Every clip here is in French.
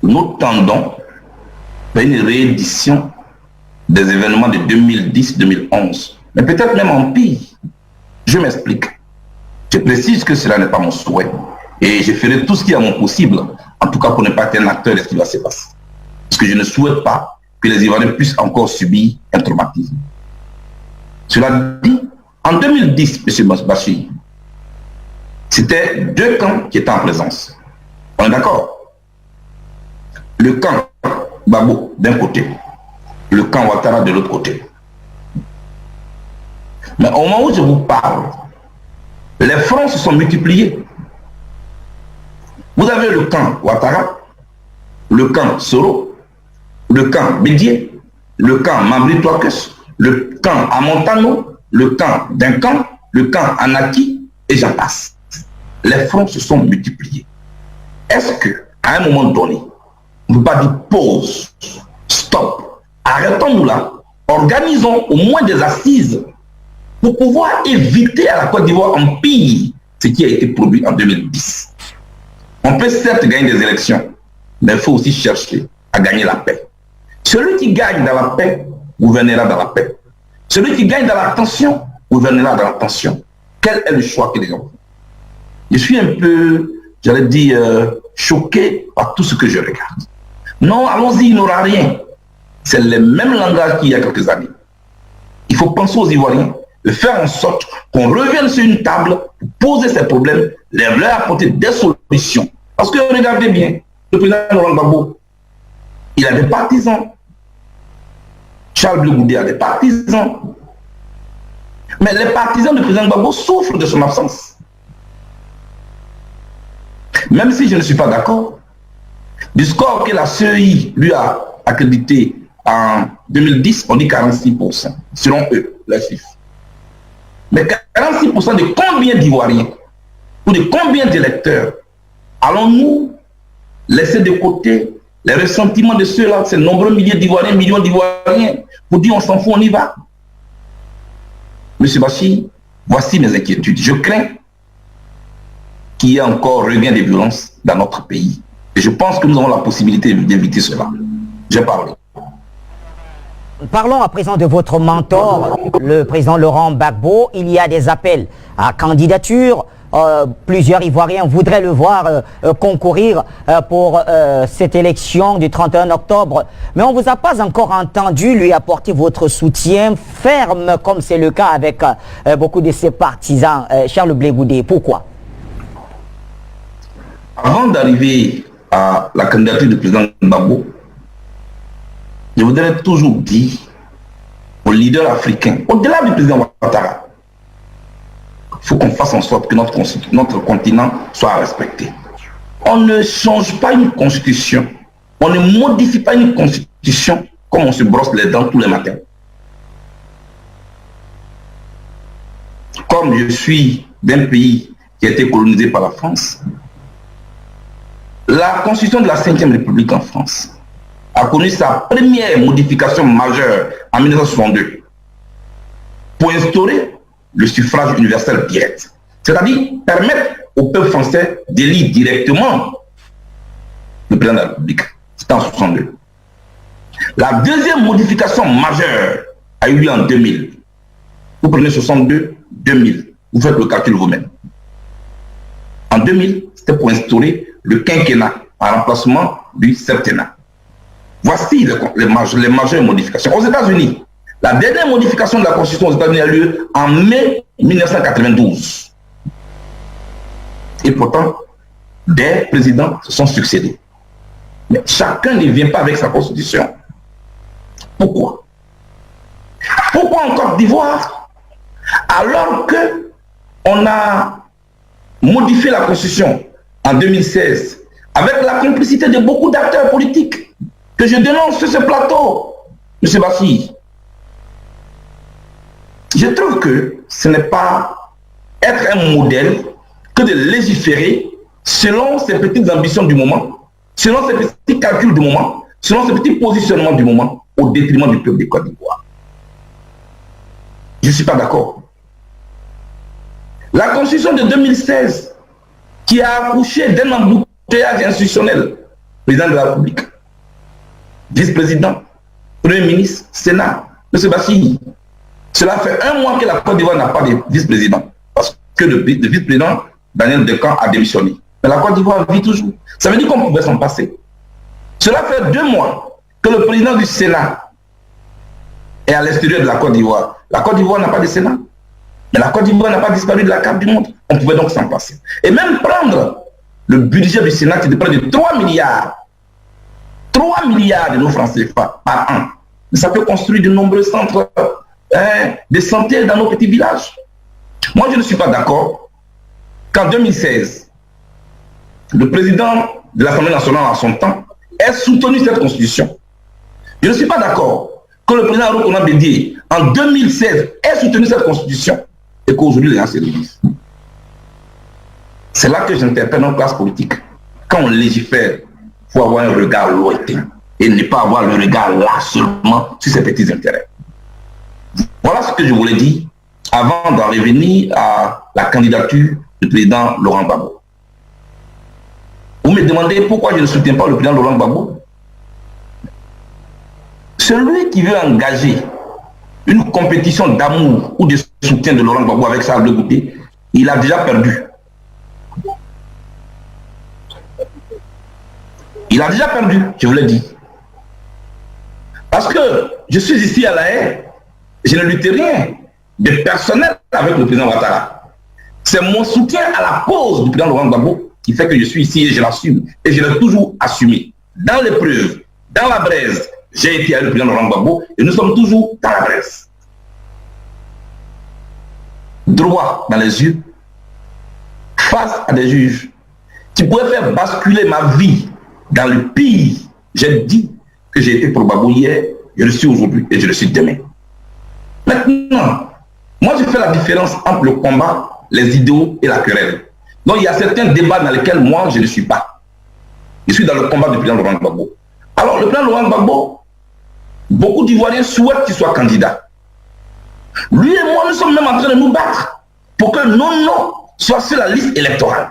nous tendons vers une réédition des événements de 2010-2011, mais peut-être même en pire. Je m'explique. Je précise que cela n'est pas mon souhait et je ferai tout ce qui est à mon possible, en tout cas pour ne pas être un acteur de ce qui va se passer. Parce que je ne souhaite pas que les Ivoiriens puissent encore subir un traumatisme. Cela dit, en 2010, M. Bachir, c'était deux camps qui étaient en présence. On est d'accord? Le camp Gbagbo d'un côté, le camp Ouattara de l'autre côté. Mais au moment où je vous parle, les fronts se sont multipliés. Vous avez le camp Ouattara, le camp Soro, le camp Bédié, le camp Mambri Touakes, le camp Amontano, le camp Duncan, le camp Anaki, et j'en passe. Les fronts se sont multipliés. Est-ce que, à un moment donné, on ne peut pas dire pause, stop, arrêtons-nous là, organisons au moins des assises pour pouvoir éviter à la Côte d'Ivoire en pire ce qui a été produit en 2010. On peut certes gagner des élections, mais il faut aussi chercher à gagner la paix. Celui qui gagne dans la paix gouvernera dans la paix. Celui qui gagne dans la tension gouvernera dans la tension. Quel est le choix que les gens font? Je suis un peu, j'allais dire, choqué par tout ce que je regarde. Non, allons-y, il n'aura rien. C'est le même langage qu'il y a quelques années. Il faut penser aux Ivoiriens, de faire en sorte qu'on revienne sur une table pour poser ces problèmes, leur apporter des solutions. Parce que regardez bien, le président Laurent Gbagbo, il a des partisans. Charles Blé Goudé a des partisans. Mais les partisans du président Gbagbo souffrent de son absence. Même si je ne suis pas d'accord, du score que la CEI lui a accrédité en 2010, on dit 46%, selon eux, les chiffres. Mais 46% de combien d'Ivoiriens ou de combien d'électeurs allons-nous laisser de côté les ressentiments de ceux-là, ces nombreux milliers d'Ivoiriens, millions d'Ivoiriens, pour dire on s'en fout, on y va? Monsieur Bachir, voici mes inquiétudes. Je crains qu'il y ait encore regain de violence dans notre pays. Et je pense que nous avons la possibilité d'éviter cela. J'ai parlé. Parlons à présent de votre mentor, le président Laurent Gbagbo. Il y a des appels à candidature. Plusieurs Ivoiriens voudraient le voir concourir pour cette élection du 31 octobre. Mais on ne vous a pas encore entendu lui apporter votre soutien ferme, comme c'est le cas avec beaucoup de ses partisans. Charles Blé Goudé, pourquoi? Avant d'arriver à la candidature du président Gbagbo, je voudrais toujours dire aux leaders africains, au-delà du président Ouattara, il faut qu'on fasse en sorte que notre continent soit respecté. On ne change pas une constitution, on ne modifie pas une constitution comme on se brosse les dents tous les matins. Comme je suis d'un pays qui a été colonisé par la France, la constitution de la 5e République en France a connu sa première modification majeure en 1962 pour instaurer le suffrage universel direct. C'est-à-dire permettre au peuple français d'élire directement le président de la République. C'était en 1962. La deuxième modification majeure a eu lieu en 2000. Vous prenez 62, 2000. Vous faites le calcul vous-même. En 2000, c'était pour instaurer le quinquennat en remplacement du septennat. Voici les majeures modifications. Aux États-Unis, la dernière modification de la Constitution aux États-Unis a lieu en mai 1992. Et pourtant, des présidents se sont succédés. Mais chacun ne vient pas avec sa Constitution. Pourquoi? Pourquoi en Côte d'Ivoire, alors qu'on a modifié la Constitution en 2016, avec la complicité de beaucoup d'acteurs politiques, que je dénonce sur ce plateau, M. Bachir. Je trouve que ce n'est pas être un modèle que de légiférer selon ses petites ambitions du moment, selon ses petits calculs du moment, selon ses petits positionnements du moment, au détriment du peuple de Côte d'Ivoire. Je ne suis pas d'accord. La Constitution de 2016, qui a accouché d'un embouteillage institutionnel, président de la République, vice-président, premier ministre, Sénat, M. Bassi. Cela fait 1 mois que la Côte d'Ivoire n'a pas de vice-président, parce que le vice-président Daniel Decan a démissionné. Mais la Côte d'Ivoire vit toujours. Ça veut dire qu'on pouvait s'en passer. Cela fait 2 mois que le président du Sénat est à l'extérieur de la Côte d'Ivoire. La Côte d'Ivoire n'a pas de Sénat. Mais la Côte d'Ivoire n'a pas disparu de la carte du monde. On pouvait donc s'en passer. Et même prendre le budget du Sénat qui est de près de 3 milliards. 3 milliards de nos francs CFA par an. Mais ça peut construire de nombreux centres de santé dans nos petits villages. Moi, je ne suis pas d'accord qu'en 2016, le président de l'Assemblée nationale en son temps ait soutenu cette constitution. Je ne suis pas d'accord que le président Roch Onan Bédié, en 2016, ait soutenu cette constitution et qu'aujourd'hui les gens se réunissent. C'est là que j'interpelle nos classes politiques. Quand on légifère, il faut avoir un regard lointain et ne pas avoir le regard là seulement sur ses petits intérêts. Voilà ce que je voulais dire avant d'en revenir à la candidature du président Laurent Gbagbo. Vous me demandez pourquoi je ne soutiens pas le président Laurent Gbagbo. Celui qui veut engager une compétition d'amour ou de soutien de Laurent Gbagbo avec Charles Blé Goudé, il a déjà perdu. Il a déjà perdu, je vous l'ai dit. Parce que je suis ici à La Haye, je ne lutte rien de personnel avec le président Ouattara. C'est mon soutien à la cause du président Laurent Gbagbo qui fait que je suis ici et je l'assume. Et je l'ai toujours assumé. Dans l'épreuve, dans la braise, j'ai été avec le président Laurent Gbagbo et nous sommes toujours dans la braise. Droit dans les yeux, face à des juges qui pourraient faire basculer ma vie dans le pire. J'ai dit que j'ai été pour Gbagbo hier, je le suis aujourd'hui et je le suis demain. Maintenant, moi je fais la différence entre le combat, les idéaux et la querelle. Donc il y a certains débats dans lesquels moi je ne suis pas. Je suis dans le combat du président Laurent Gbagbo. Alors le président Laurent Gbagbo, beaucoup d'Ivoiriens souhaitent qu'il soit candidat. Lui et moi nous sommes même en train de nous battre pour que nos noms soient sur la liste électorale.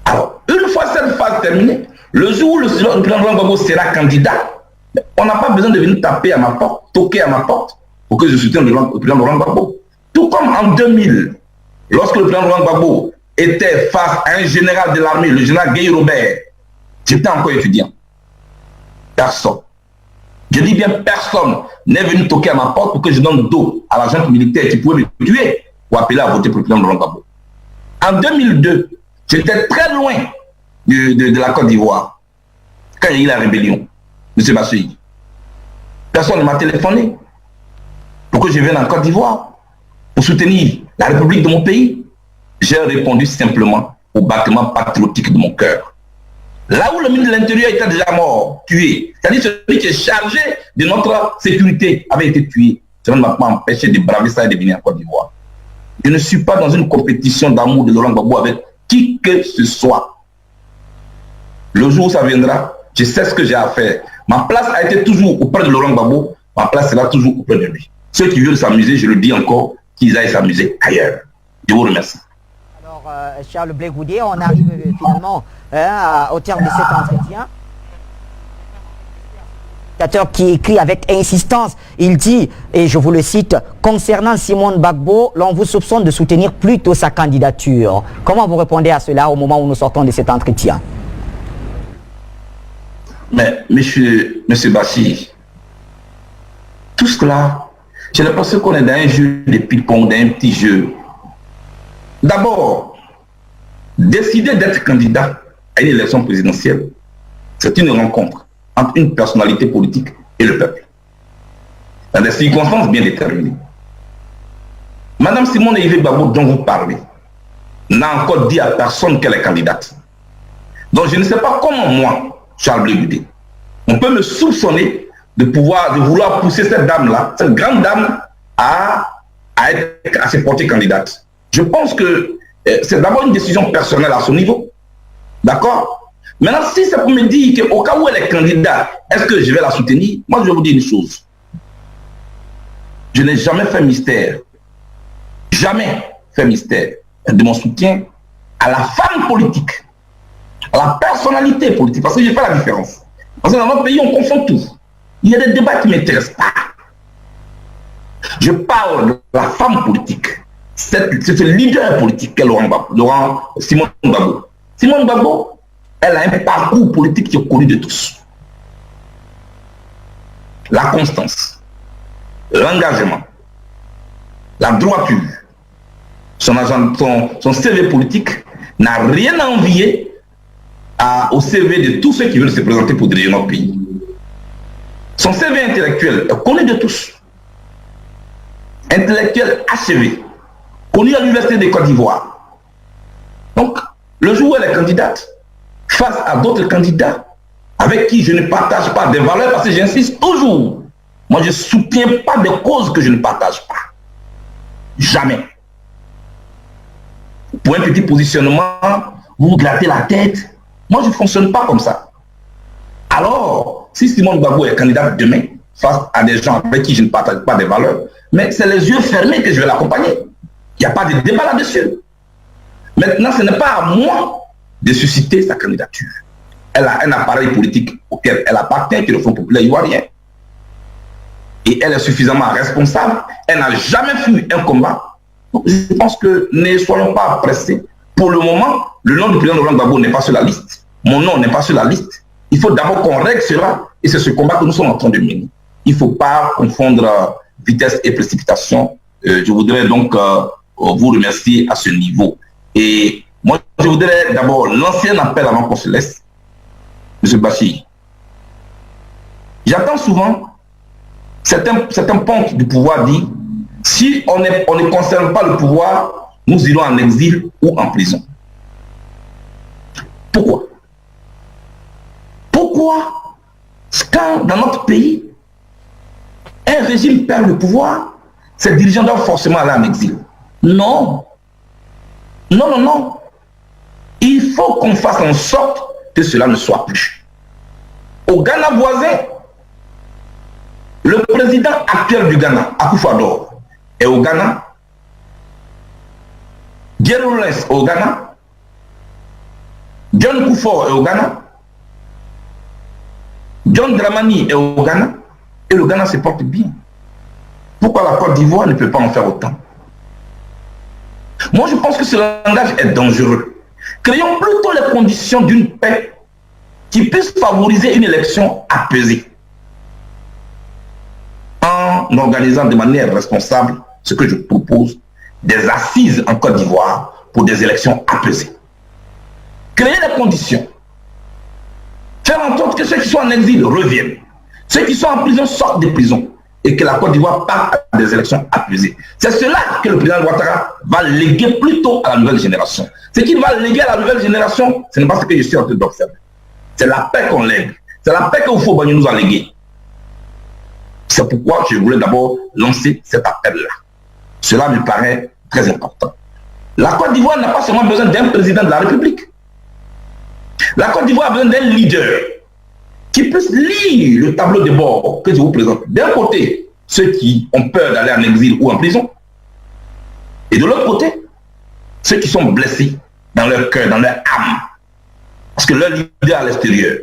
Alors, une fois cette phase terminée, le jour où le président Laurent Gbagbo sera candidat, on n'a pas besoin de venir taper à ma porte, toquer à ma porte pour que je soutienne le président Laurent Gbagbo. Tout comme en 2000, lorsque le président Laurent Gbagbo était face à un général de l'armée, le général Guy Robert, j'étais encore étudiant. Personne. Je dis bien personne n'est venu toquer à ma porte pour que je donne dos à l'agent militaire qui pouvait me tuer ou appeler à voter pour le président Laurent Gbagbo. En 2002, j'étais très loin de la Côte d'Ivoire quand il y a eu la rébellion. M. Bassi. Personne ne m'a téléphoné pour que je vienne en Côte d'Ivoire pour soutenir la République de mon pays. J'ai répondu simplement au battement patriotique de mon cœur. Là où le ministre de l'Intérieur était déjà mort, tué, c'est-à-dire celui qui est chargé de notre sécurité avait été tué, ça ne m'a pas empêché de braver ça et de venir en Côte d'Ivoire. Je ne suis pas dans une compétition d'amour de Laurent Gbagbo avec qui que ce soit. Le jour où ça viendra, je sais ce que j'ai à faire. Ma place a été toujours auprès de Laurent Gbagbo, ma place sera toujours auprès de lui. Ceux qui veulent s'amuser, je le dis encore, qu'ils aillent s'amuser ailleurs. Je vous remercie. Alors, Charles Blé Goudé, on arrive finalement au terme de cet entretien. Qui écrit avec insistance, il dit, et je vous le cite, concernant Simone Gbagbo, l'on vous soupçonne de soutenir plutôt sa candidature. Comment vous répondez à cela au moment où nous sortons de cet entretien? Mais, monsieur Bassi, tout cela, j'ai l'impression qu'on est dans un jeu de ping-pong, dans un petit jeu. D'abord, décider d'être candidat à une élection présidentielle, c'est une rencontre entre une personnalité politique et le peuple, dans des circonstances bien déterminées. Madame Simone Yves Gbagbo, dont vous parlez, n'a encore dit à personne qu'elle est candidate. Donc je ne sais pas comment moi, Charles Blé Goudé, on peut me soupçonner de vouloir pousser cette dame-là, cette grande dame, à se porter candidate. Je pense que c'est d'abord une décision personnelle à son niveau. D'accord? Maintenant, si c'est pour me dire qu'au cas où elle est candidate, est-ce que je vais la soutenir? Moi, je vais vous dire une chose. Je n'ai jamais fait mystère de mon soutien à la femme politique, à la personnalité politique, parce que je fais la différence. Parce que dans notre pays, on confond tout. Il y a des débats qui ne m'intéressent pas. Je parle de la femme politique. C'est ce leader politique qu'est Simone Gbagbo. Simone Gbagbo, elle a un parcours politique qui est connu de tous. La constance, l'engagement, la droiture, son CV politique n'a rien à envier au CV de tous ceux qui veulent se présenter pour diriger notre pays. Son CV intellectuel est connu de tous. Intellectuel achevé, connu à l'Université de Côte d'Ivoire. Donc, le jour où elle est candidate, face à d'autres candidats avec qui je ne partage pas des valeurs, parce que j'insiste toujours, moi je ne soutiens pas des causes que je ne partage pas. Jamais. Pour un petit positionnement, vous vous grattez la tête. Moi je ne fonctionne pas comme ça. Alors, si Simone Gbagbo est candidate demain, face à des gens avec qui je ne partage pas des valeurs, mais c'est les yeux fermés que je vais l'accompagner. Il n'y a pas de débat là-dessus. Maintenant, ce n'est pas à moi de susciter sa candidature. Elle a un appareil politique auquel elle appartient, qui est le Front populaire ivoirien. Et elle est suffisamment responsable. Elle n'a jamais fui un combat. Donc, je pense que ne soyons pas pressés. Pour le moment, le nom du président Laurent Gbagbo n'est pas sur la liste. Mon nom n'est pas sur la liste. Il faut d'abord qu'on règle cela. Et c'est ce combat que nous sommes en train de mener. Il ne faut pas confondre vitesse et précipitation. Je voudrais donc vous remercier à ce niveau. Et moi, je voudrais d'abord lancer un appel avant qu'on se laisse. M. Bachir. J'entends souvent certains pontes du pouvoir dire, si on ne conserve pas le pouvoir, nous irons en exil ou en prison. Pourquoi? Pourquoi, quand dans notre pays, un régime perd le pouvoir, ses dirigeants doivent forcément aller en exil? Non. Non, non, non. Il faut qu'on fasse en sorte que cela ne soit plus. Au Ghana voisin, le président actuel du Ghana, Akufo-Addo, est au Ghana. Guerrero est au Ghana. John Kufuor est au Ghana. John Dramani est au Ghana. Et le Ghana se porte bien. Pourquoi la Côte d'Ivoire ne peut pas en faire autant? Moi, je pense que ce langage est dangereux. Créons plutôt les conditions d'une paix qui puisse favoriser une élection apaisée. En organisant de manière responsable ce que je propose, des assises en Côte d'Ivoire pour des élections apaisées. Créer les conditions. Faire en sorte que ceux qui sont en exil reviennent. Ceux qui sont en prison sortent des prisons. Et que la Côte d'Ivoire parte à des élections apaisées. C'est cela que le président Ouattara va léguer plutôt à la nouvelle génération. Ce qu'il va léguer à la nouvelle génération, ce n'est pas ce que je suis en train d'observer. C'est la paix qu'on lègue. C'est la paix que Oufo-Bagnou nous a léguée. C'est pourquoi je voulais d'abord lancer cet appel-là. Cela me paraît très important. La Côte d'Ivoire n'a pas seulement besoin d'un président de la République. La Côte d'Ivoire a besoin d'un leader qui puisse lire le tableau de bord que je vous présente. D'un côté, ceux qui ont peur d'aller en exil ou en prison. Et de l'autre côté, ceux qui sont blessés dans leur cœur, dans leur âme. Parce que leur leader est à l'extérieur.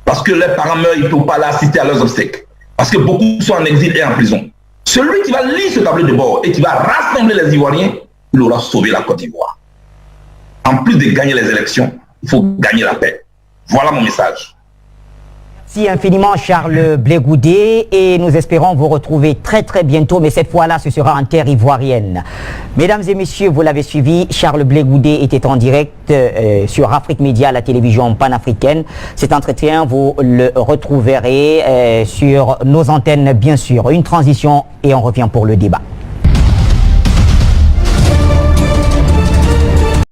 Parce que leurs parents meurent, ils ne peuvent pas aller assister à leurs obsèques. Parce que beaucoup sont en exil et en prison. Celui qui va lire ce tableau de bord et qui va rassembler les Ivoiriens, il aura sauvé la Côte d'Ivoire. En plus de gagner les élections, il faut gagner la paix. Voilà mon message. Merci infiniment Charles Blé Goudé et nous espérons vous retrouver très très bientôt, mais cette fois-là ce sera en terre ivoirienne. Mesdames et messieurs, vous l'avez suivi, Charles Blé Goudé était en direct sur Afrique Média, la télévision panafricaine. Cet entretien, vous le retrouverez sur nos antennes bien sûr. Une transition et on revient pour le débat.